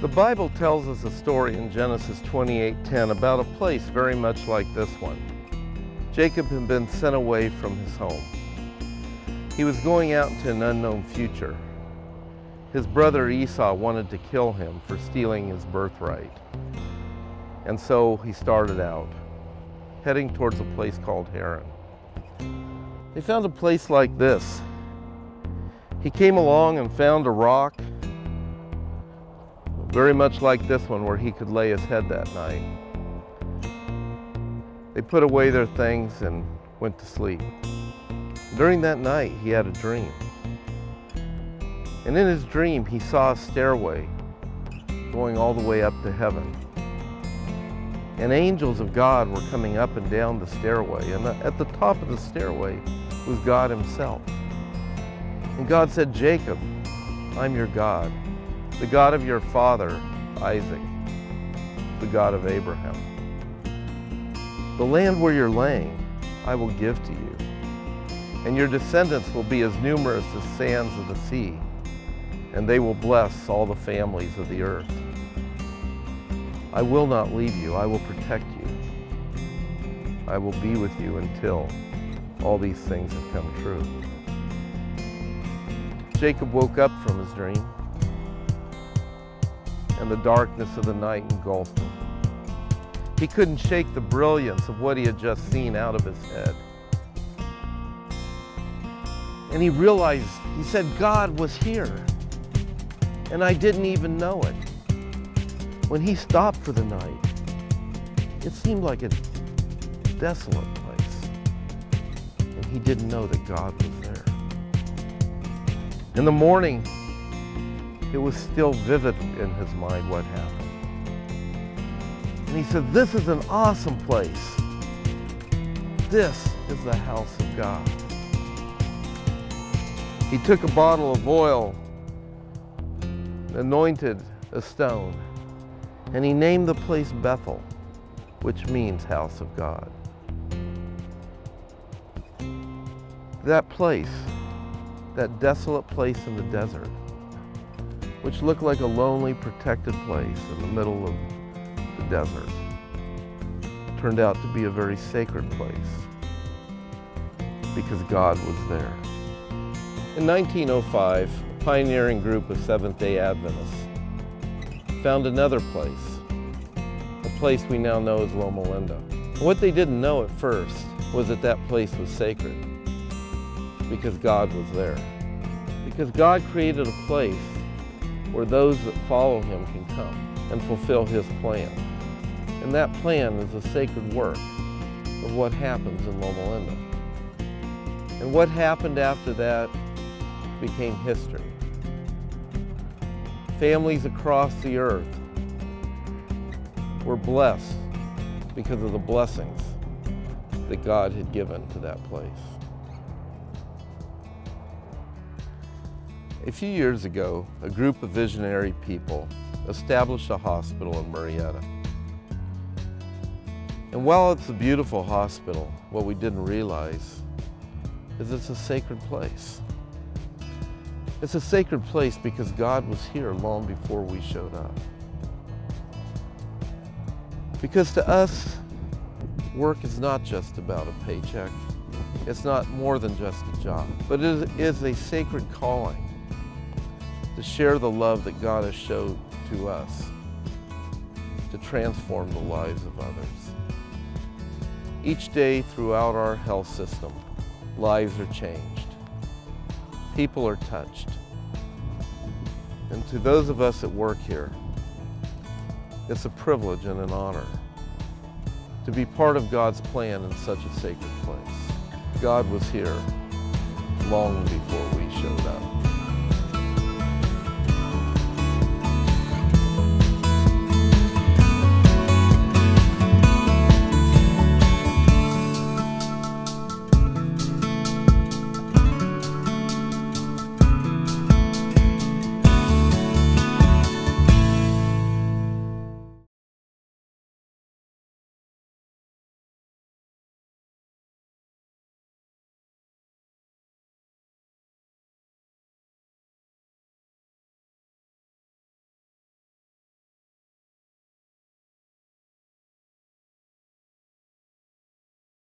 The Bible tells us a story in Genesis 28:10 about a place very much like this one. Jacob had been sent away from his home. He was going out into an unknown future. His brother Esau wanted to kill him for stealing his birthright. And so he started out, heading towards a place called Haran. They found a place like this. He came along and found a rock, very much like this one, where he could lay his head that night. They put away their things and went to sleep. During that night, he had a dream. And in his dream, he saw a stairway going all the way up to heaven. And angels of God were coming up and down the stairway. And at the top of the stairway was God himself. And God said, "Jacob, I'm your God, the God of your father, Isaac, the God of Abraham. The land where you're laying, I will give to you, and your descendants will be as numerous as sands of the sea, and they will bless all the families of the earth. I will not leave you, I will protect you. I will be with you until all these things have come true." Jacob woke up from his dream, and the darkness of the night engulfed him. He couldn't shake the brilliance of what he had just seen out of his head. And he realized, he said, God was here, and I didn't even know it. When he stopped for the night, it seemed like a desolate place, and he didn't know that God was there. In the morning, it was still vivid in his mind what happened. And he said, "This is an awesome place. This is the house of God." He took a bottle of oil, anointed a stone, and he named the place Bethel, which means house of God. That place, that desolate place in the desert, which looked like a lonely, protected place in the middle of the desert, turned out to be a very sacred place because God was there. In 1905, a pioneering group of Seventh-day Adventists found another place, a place we now know as Loma Linda. What they didn't know at first was that that place was sacred because God was there. Because God created a place where those that follow him can come and fulfill his plan. And that plan is the sacred work of what happens in Loma Linda. And what happened after that became history. Families across the earth were blessed because of the blessings that God had given to that place. A few years ago, a group of visionary people established a hospital in Marietta. And while it's a beautiful hospital, what we didn't realize is it's a sacred place. It's a sacred place because God was here long before we showed up. Because to us, work is not just about a paycheck. It's not more than just a job, but it is a sacred calling to share the love that God has showed to us, to transform the lives of others. Each day throughout our health system, lives are changed. People are touched. And to those of us that work here, it's a privilege and an honor to be part of God's plan in such a sacred place. God was here long before we showed up.